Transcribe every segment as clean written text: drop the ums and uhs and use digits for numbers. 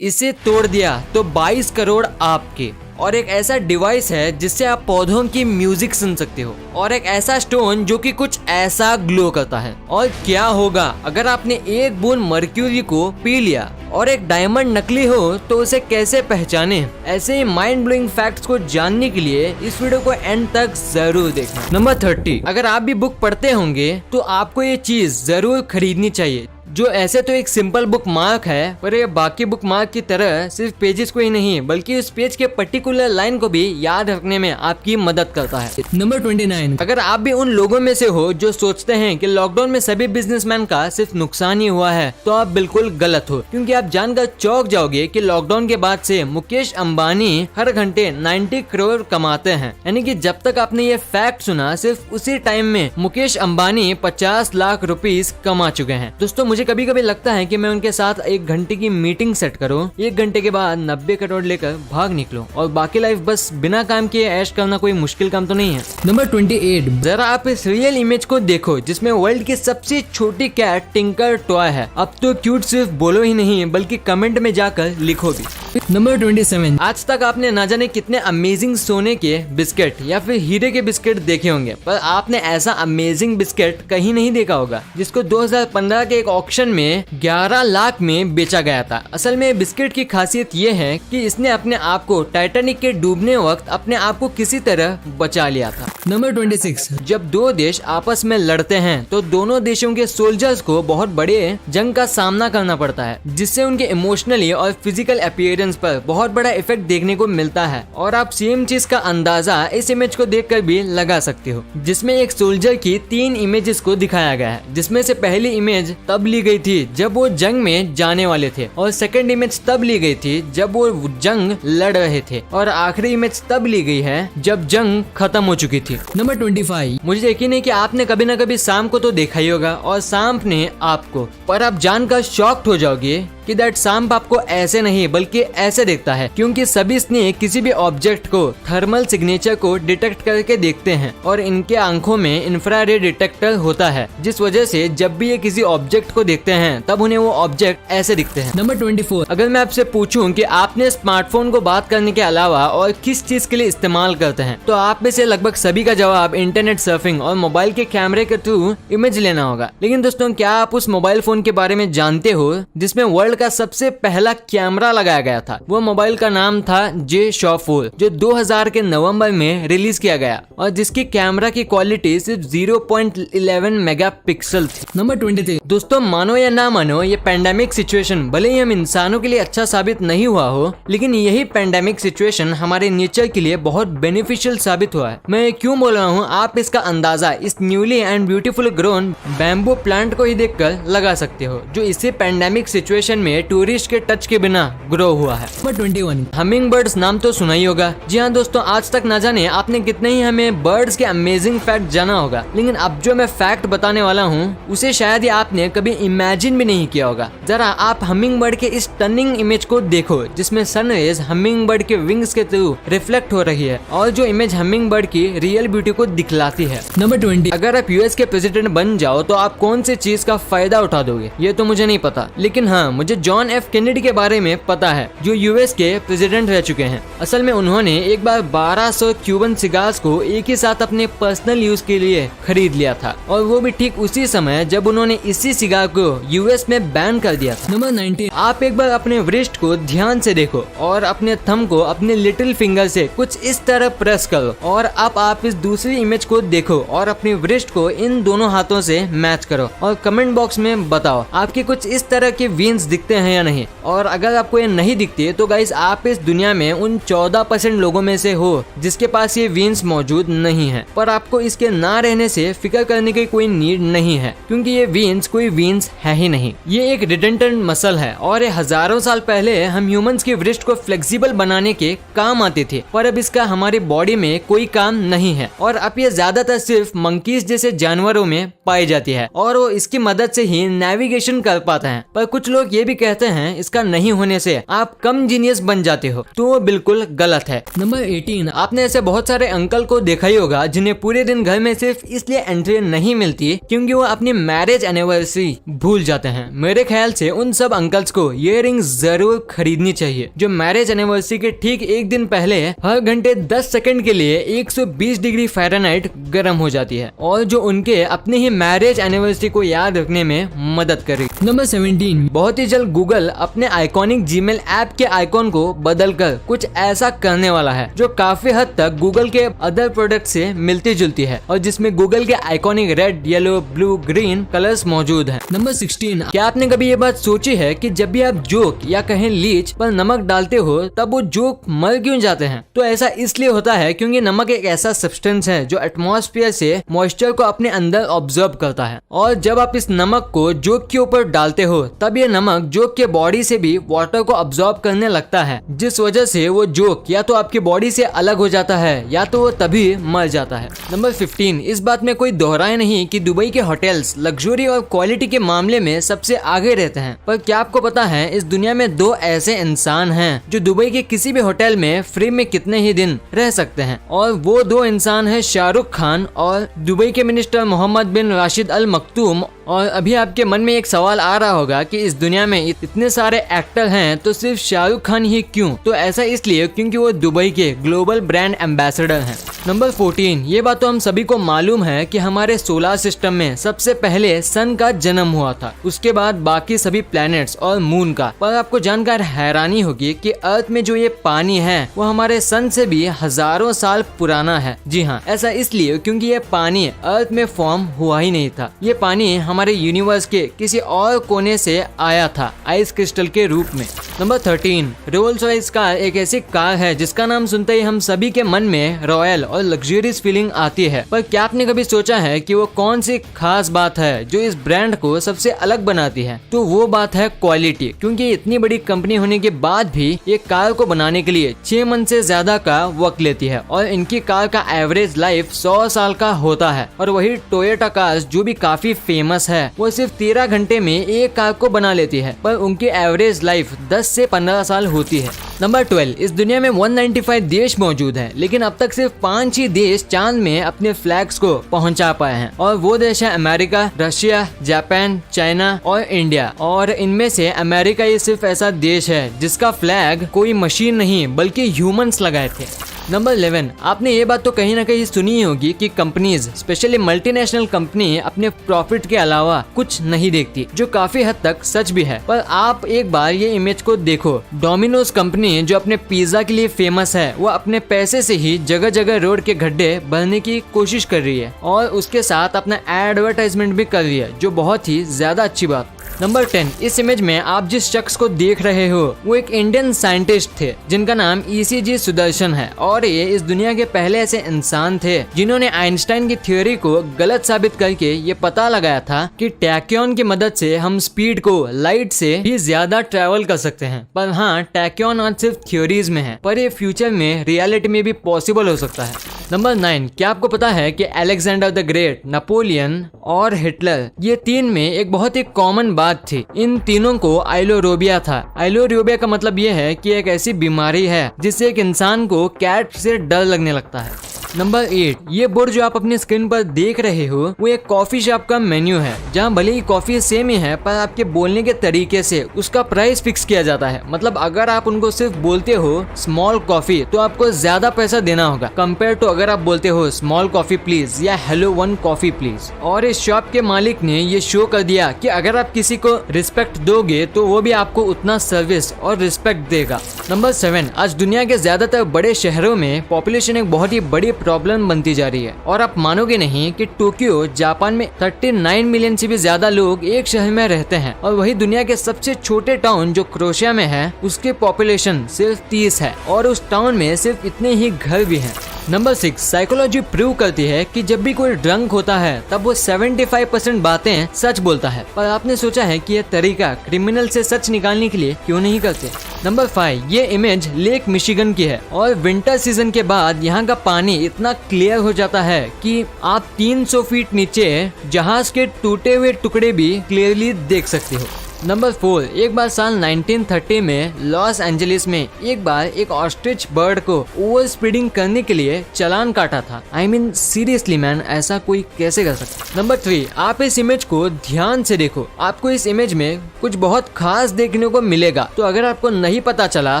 इसे तोड़ दिया तो 22 करोड़ आपके। और एक ऐसा डिवाइस है जिससे आप पौधों की म्यूजिक सुन सकते हो। और एक ऐसा स्टोन जो कि कुछ ऐसा ग्लो करता है। और क्या होगा अगर आपने एक बूंद मर्क्यूरी को पी लिया और एक डायमंड नकली हो तो उसे कैसे पहचाने। ऐसे ही माइंड ब्लोइंग फैक्ट्स को जानने के लिए इस वीडियो को एंड तक जरूर देखना। नंबर 30, अगर आप भी बुक पढ़ते होंगे तो आपको ये चीज जरूर खरीदनी चाहिए, जो ऐसे तो एक सिंपल बुक मार्क है, पर ये बाकी बुक मार्क की तरह सिर्फ पेजेस को ही नहीं बल्कि उस पेज के पर्टिकुलर लाइन को भी याद रखने में आपकी मदद करता है। नंबर 29, अगर आप भी उन लोगों में से हो जो सोचते हैं कि लॉकडाउन में सभी बिजनेसमैन का सिर्फ नुकसान ही हुआ है, तो आप बिल्कुल गलत हो, क्योंकि आप जानकर चौंक जाओगे कि लॉकडाउन के बाद से मुकेश अंबानी हर घंटे 90 करोड़ कमाते हैं। यानी कि जब तक आपने ये फैक्ट सुना, सिर्फ उसी टाइम में मुकेश अंबानी 50 लाख रुपीस कमा चुके हैं। दोस्तों, मुझे कभी कभी लगता है कि मैं उनके साथ 1 घंटे की मीटिंग सेट करूं, 1 घंटे के बाद 90 करोड़ लेकर भाग निकलो और बाकी लाइफ बस बिना काम किए ऐश करना कोई मुश्किल काम तो नहीं है। नंबर 28, जरा आप इस रियल इमेज को देखो जिसमें वर्ल्ड की सबसे छोटी कैट टिंकर टॉय है। अब तो क्यूट सिर्फ बोलो ही नहीं बल्कि कमेंट में जाकर लिखो भी। नंबर 27, आज तक आपने ना जाने कितने अमेजिंग सोने के बिस्किट या फिर हीरे के बिस्किट देखे होंगे, पर आपने ऐसा अमेजिंग बिस्किट कहीं नहीं देखा होगा जिसको 2015 के एक ऑक्शन में 11 लाख में बेचा गया था। असल में बिस्किट की खासियत ये है कि इसने अपने आप को टाइटैनिक के डूबने वक्त अपने आप को किसी तरह बचा लिया था। नंबर 26, जब दो देश आपस में लड़ते हैं तो दोनों देशों के सोल्जर्स को बहुत बड़े जंग का सामना करना पड़ता है, जिससे उनके इमोशनली और फिजिकल अपीयरेंस पर बहुत बड़ा इफेक्ट देखने को मिलता है। और आप सेम चीज का अंदाजा इस इमेज को देखकर भी लगा सकते हो, जिसमें एक सोल्जर की 3 इमेजेस को दिखाया गया है, जिसमें से पहली इमेज तब ली गई थी जब वो जंग में जाने वाले थे, और सेकंड इमेज तब ली गई थी जब वो जंग लड़ रहे थे, और आखिरी इमेज तब ली गई है जब जंग खत्म हो चुकी थी। नंबर 25, मुझे यकीन है कि आपने कभी न कभी सांप को तो देखा ही होगा और सांप ने आपको, पर आप जानकर शॉक्ड हो जाओगे कि दैट सांप आपको ऐसे नहीं बल्कि ऐसे देखता है, क्योंकि सभी स्नेक किसी भी ऑब्जेक्ट को थर्मल सिग्नेचर को डिटेक्ट करके देखते हैं और इनके आंखों में इंफ्रारेड डिटेक्टर होता है, जिस वजह से जब भी ये किसी ऑब्जेक्ट को देखते हैं तब उन्हें वो ऑब्जेक्ट ऐसे दिखते हैं। नंबर 24, अगर मैं आपसे पूछूं कि आपने स्मार्टफोन को बात करने के अलावा और किस चीज के लिए इस्तेमाल करते हैं, तो आप में से लगभग सभी का जवाब इंटरनेट सर्फिंग और मोबाइल के कैमरे के थ्रू इमेज लेना होगा। लेकिन दोस्तों, क्या आप उस मोबाइल फोन के बारे में जानते हो जिसमें वर्ल्ड का सबसे पहला कैमरा लगाया गया था? वो मोबाइल का नाम था J-Show 4, जो 2000 के नवंबर में रिलीज किया गया और जिसकी कैमरा की क्वालिटी सिर्फ 0.11 मेगापिक्सल थी। नंबर 23, दोस्तों, मानो या ना मानो, ये पेंडेमिक सिचुएशन भले ही हम इंसानों के लिए अच्छा साबित नहीं हुआ हो, लेकिन यही पेंडेमिक सिचुएशन हमारे नेचर के लिए बहुत बेनिफिशियल साबित हुआ है। मैं क्यों बोल रहा हूँ, आप इसका अंदाजा इस newly and beautiful grown bamboo plant को ही देखकर लगा सकते हो, जो इसी पेंडेमिक सिचुएशन में टूरिस्ट के टच के बिना ग्रो हुआ है। नंबर 21, हमिंग बर्ड्स नाम तो सुना ही होगा। जी हाँ दोस्तों, आज तक ना जाने आपने कितने ही हमें बर्ड्स के अमेजिंग फैक्ट जाना होगा, लेकिन अब जो मैं फैक्ट बताने वाला हूँ उसे शायद ही आपने कभी इमेजिन भी नहीं किया होगा। जरा आप हमिंग बर्ड के इस स्टनिंग इमेज को देखो, जिसमें सनरेज हमिंग बर्ड के विंग्स के थ्रू रिफ्लेक्ट हो रही है और जो इमेज हमिंग बर्ड की रियल ब्यूटी को दिखलाती है। नंबर 20, अगर आप यूएस के प्रेसिडेंट बन जाओ तो आप कौन सी चीज का फायदा उठा दोगे, ये तो मुझे नहीं पता, लेकिन हाँ, मुझे जॉन एफ कैनेडी के बारे में पता है, जो यूएस के प्रेसिडेंट रह चुके हैं। असल में उन्होंने एक बार 1200 क्यूबन सिगार्स को एक ही साथ अपने पर्सनल यूज के लिए खरीद लिया था, और वो भी ठीक उसी समय जब उन्होंने इसी सिगार को यूएस में बैन कर दिया था। नंबर 19, आप एक बार अपने व्रिस्ट को ध्यान से देखो और अपने थंब को अपने लिटिल फिंगर से कुछ इस तरह प्रेस करो, और अब आप इस दूसरी इमेज को देखो और अपने व्रिस्ट को इन दोनों हाथों से मैच करो और कमेंट बॉक्स में बताओ आपके कुछ इस तरह के वीन्स दिखते हैं या नहीं। और अगर आपको ये नहीं दिखते तो गाइस, आप इस दुनिया में उन 14% लोगों में से हो जिसके पास ये वीन्स मौजूद नहीं है। पर आपको इसके ना रहने से फिक्र करने की कोई नीड नहीं है, क्योंकि ये वीन्स कोई वीन्स है ही नहीं। ये एक रिडंडेंट मसल है और ये हजारों साल पहले हम ह्यूमंस की व्रिस्ट को फ्लेक्सिबल बनाने के काम आते थे, पर अब इसका हमारी बॉडी में कोई काम नहीं है। और अब ये ज्यादातर सिर्फ मंकीज जैसे जानवरों में पाई जाती है और वो इसकी मदद से ही नेविगेशन कर पाते हैं। पर कुछ लोग ये भी भी कहते हैं इसका नहीं होने से आप कम जीनियस बन जाते हो, तो वो बिल्कुल गलत है। नंबर 18। आपने ऐसे बहुत सारे अंकल को देखा ही होगा जिन्हें पूरे दिन घर में सिर्फ इसलिए एंट्री नहीं मिलती क्योंकि वो अपनी मैरिज एनिवर्सरी भूल जाते हैं। मेरे ख्याल से उन सब अंकल्स को ये रिंग जरूर खरीदनी चाहिए जो मैरिज एनिवर्सरी के ठीक एक दिन पहले हर घंटे 10 सेकंड के लिए 120 डिग्री फ़ारेनहाइट गर्म हो जाती है और जो उनके अपने ही मैरिज एनिवर्सरी को याद रखने में मदद करेगी। नंबर 17। बहुत ही जल्द गूगल अपने आइकॉनिक जीमेल ऐप के आइकॉन को बदलकर कुछ ऐसा करने वाला है जो काफी हद तक गूगल के अदर प्रोडक्ट से मिलती जुलती है और जिसमें गूगल के iconic red, yellow, blue, green colours मौजूद हैं। नंबर 16। क्या आपने कभी ये बात सोची है कि जब भी आप जोक या कहें लीच पर नमक डालते हो तब वो जोक मर क्यों जाते हैं? तो ऐसा इसलिए होता है क्योंकि नमक एक ऐसा सब्सटेंस है जो एटमॉस्फेयर से मॉइस्चर को अपने अंदर ऑब्जर्व करता है और जब आप इस नमक को जोक के ऊपर डालते हो तब ये नमक जोक के बॉडी से भी वाटर को ऑब्जॉर्ब करने लगता है, जिस वजह से वो जोक या तो आपकी बॉडी से अलग हो जाता है या तो वो तभी मर जाता है। नंबर 15। इस बात में कोई दोहराए नहीं कि दुबई के होटल्स लग्जरी और क्वालिटी के मामले में सबसे आगे रहते हैं, पर क्या आपको पता है इस दुनिया में दो ऐसे इंसान हैं जो दुबई के किसी भी होटल में फ्री में कितने ही दिन रह सकते हैं, और वो दो इंसान हैं शाहरुख खान और दुबई के मिनिस्टर मोहम्मद बिन राशिद अल मक्तूम। और अभी आपके मन में एक सवाल आ रहा होगा कि इस दुनिया में इतने सारे एक्टर हैं तो सिर्फ शाहरुख खान ही क्यों? तो ऐसा इसलिए क्योंकि वो दुबई के ग्लोबल ब्रांड एम्बेसडर हैं। नंबर 14। ये बात तो हम सभी को मालूम है कि हमारे सोलर सिस्टम में सबसे पहले सन का जन्म हुआ था, उसके बाद बाकी सभी प्लैनेट्स और मून का। पर आपको जानकर हैरानी होगी कि अर्थ में जो ये पानी है वो हमारे सन से भी हजारों साल पुराना है। जी हाँ, ऐसा इसलिए क्योंकि ये पानी अर्थ में फॉर्म हुआ ही नहीं था। ये पानी हमारे यूनिवर्स के किसी और कोने से आया था आइस क्रिस्टल के रूप में। नंबर 13। रोल्स रॉयस कार एक ऐसी कार है जिसका नाम सुनते ही हम सभी के मन में रॉयल और लग्जरियस फीलिंग आती है, पर क्या आपने कभी सोचा है कि वो कौन सी खास बात है जो इस ब्रांड को सबसे अलग बनाती है? तो वो बात है क्वालिटी, क्योंकि इतनी बड़ी कंपनी होने के बाद भी ये कार को बनाने के लिए 6 मंथ से ज्यादा का वक्त लेती है और इनकी कार का एवरेज लाइफ 100 साल का होता है। और वही टोयोटा कार्स जो भी काफी फेमस है वो सिर्फ 13 घंटे में एक कार को बना लेती है, पर उनकी एवरेज लाइफ 10 से 15 साल होती है। नंबर 12। इस दुनिया में 195 देश मौजूद हैं, लेकिन अब तक सिर्फ 5 ही देश चांद में अपने फ्लैग्स को पहुंचा पाए हैं, और वो देश है अमेरिका, रशिया, जापान, चाइना और इंडिया। और इनमें से अमेरिका ही सिर्फ ऐसा देश है जिसका फ्लैग कोई मशीन नहीं बल्कि ह्यूमंस लगाए थे। नंबर 11। आपने ये बात तो कहीं ना कहीं सुनी ही होगी कि कंपनीज, स्पेशली मल्टीनेशनल कंपनी, अपने प्रॉफिट के अलावा कुछ नहीं देखती, जो काफी हद तक सच भी है। पर आप एक बार ये इमेज को देखो, डोमिनोज कंपनी जो अपने पिज्जा के लिए फेमस है वो अपने पैसे से ही जगह जगह रोड के गड्ढे भरने की कोशिश कर रही है और उसके साथ अपना एडवर्टाइजमेंट भी कर रही है, जो बहुत ही ज्यादा अच्छी बात। नंबर 10। इस इमेज में आप जिस शख्स को देख रहे हो वो एक इंडियन साइंटिस्ट थे जिनका नाम ECG सुदर्शन है, और ये इस दुनिया के पहले ऐसे इंसान थे जिन्होंने आइंस्टाइन की थ्योरी को गलत साबित करके ये पता लगाया था कि टैक्योन की मदद से हम स्पीड को लाइट से भी ज्यादा ट्रेवल कर सकते हैं। पर हाँ, टैक्योन आज सिर्फ थ्योरीज में है, पर ये फ्यूचर में रियलिटी में भी पॉसिबल हो सकता है। नंबर 9। क्या आपको पता है कि अलेक्जेंडर द ग्रेट, नेपोलियन और हिटलर, ये तीन में एक बहुत ही कॉमन बात थी। इन तीनों को आइलोरोबिया था। आइलोरोबिया का मतलब ये है कि एक ऐसी बीमारी है जिससे एक इंसान को कैट से डर लगने लगता है। नंबर 8। ये बोर्ड जो आप अपनी स्क्रीन पर देख रहे हो वो एक कॉफी शॉप का मेन्यू है, जहाँ भले ही कॉफी सेम ही है पर आपके बोलने के तरीके से उसका प्राइस फिक्स किया जाता है। मतलब अगर आप उनको सिर्फ बोलते हो स्मॉल कॉफी तो आपको ज्यादा पैसा देना होगा कंपेयर टू अगर आप बोलते हो स्मॉल कॉफी प्लीज या हेलो 1 कॉफी प्लीज। और इस शॉप के मालिक ने ये शो कर दिया कि अगर आप किसी को रिस्पेक्ट दोगे तो वो भी आपको उतना सर्विस और रिस्पेक्ट देगा। नंबर 7। आज दुनिया के ज्यादातर बड़े शहरों में पॉपुलेशन एक बहुत ही बड़ी प्रॉब्लम बनती जा रही है, और आप मानोगे नहीं कि टोक्यो जापान में 39 मिलियन से भी ज्यादा लोग एक शहर में रहते हैं, और वही दुनिया के सबसे छोटे टाउन जो क्रोएशिया में है उसके पॉपुलेशन सिर्फ 30 है, और उस टाउन में सिर्फ इतने ही घर भी हैं। नंबर 6। साइकोलॉजी प्रूव करती है कि जब भी कोई ड्रंक होता है तब वो 75% बातें सच बोलता है, पर आपने सोचा है कि यह तरीका क्रिमिनल से सच निकालने के लिए क्यों नहीं करते? नंबर 5। ये इमेज लेक मिशिगन की है, और विंटर सीजन के बाद यहाँ का पानी इतना क्लियर हो जाता है कि आप 300 फीट नीचे जहाज के टूटे हुए टुकड़े भी क्लियरली देख सकते हो। नंबर 4, एक बार साल 1930 में लॉस एंजलिस में एक बार एक ऑस्ट्रिच बर्ड को ओवर स्पीडिंग करने के लिए चालान काटा था। I mean सीरियसली मैन, ऐसा कोई कैसे कर सकता। नंबर 3, आप इस इमेज को ध्यान से देखो, आपको इस इमेज में कुछ बहुत खास देखने को मिलेगा। तो अगर आपको नहीं पता चला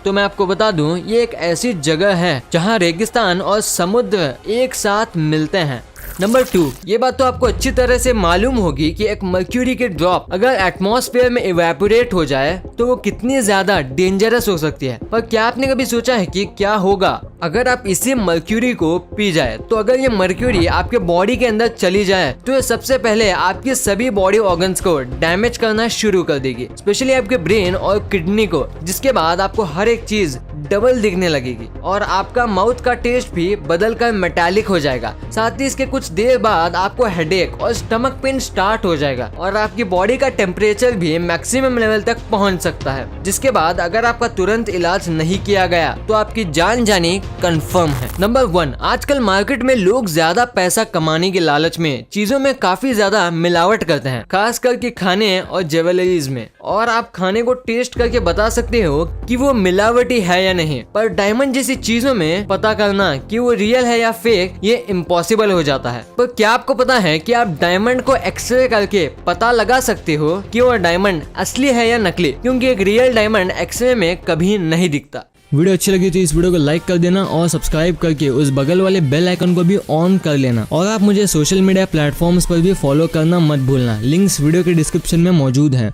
तो मैं आपको बता दूं, ये एक ऐसी जगह है जहां रेगिस्तान और समुद्र एक साथ मिलते हैं। नंबर 2, ये बात तो आपको अच्छी तरह से मालूम होगी कि एक मर्क्यूरी की ड्रॉप अगर एटमॉस्फेयर में इवेपोरेट हो जाए तो वो कितनी ज्यादा डेंजरस हो सकती है। पर क्या आपने कभी सोचा है कि क्या होगा अगर आप इसी मर्क्यूरी को पी जाए? तो अगर ये मर्क्यूरी आपके बॉडी के अंदर चली जाए तो ये सबसे पहले आपके सभी बॉडी ऑर्गन्स को डैमेज करना शुरू कर देगी, स्पेशली आपके ब्रेन और किडनी को, जिसके बाद आपको हर एक चीज डबल दिखने लगेगी और आपका माउथ का टेस्ट भी बदल कर मेटालिक हो जाएगा। साथ ही इसके कुछ देर बाद आपको हेडेक और स्टमक पेन स्टार्ट हो जाएगा और आपकी बॉडी का टेम्परेचर भी मैक्सिमम लेवल तक पहुंच सकता है, जिसके बाद अगर आपका तुरंत इलाज नहीं किया गया तो आपकी जान जानी कंफर्म है। नंबर 1, आजकल मार्केट में लोग ज्यादा पैसा कमाने के लालच में चीजों में काफी ज्यादा मिलावट करते हैं, खास करके खाने और ज्वेलरीज में। और आप खाने को टेस्ट करके बता सकते हो कि वो मिलावटी है या नहीं, पर डायमंड जैसी चीजों में पता करना कि वो रियल है या फेक ये इम्पॉसिबल हो जाता है। पर क्या आपको पता है कि आप डायमंड को एक्सरे करके पता लगा सकते हो कि वो डायमंड असली है या नकली, क्योंकि एक रियल डायमंड एक्सरे में कभी नहीं दिखता। वीडियो अच्छी लगी तो इस वीडियो को लाइक कर देना और सब्सक्राइब करके उस बगल वाले बेल आइकन को भी ऑन कर लेना। और आप मुझे सोशल मीडिया प्लेटफॉर्म्स पर भी फॉलो करना मत भूलना, लिंक्स वीडियो के डिस्क्रिप्शन में मौजूद हैं।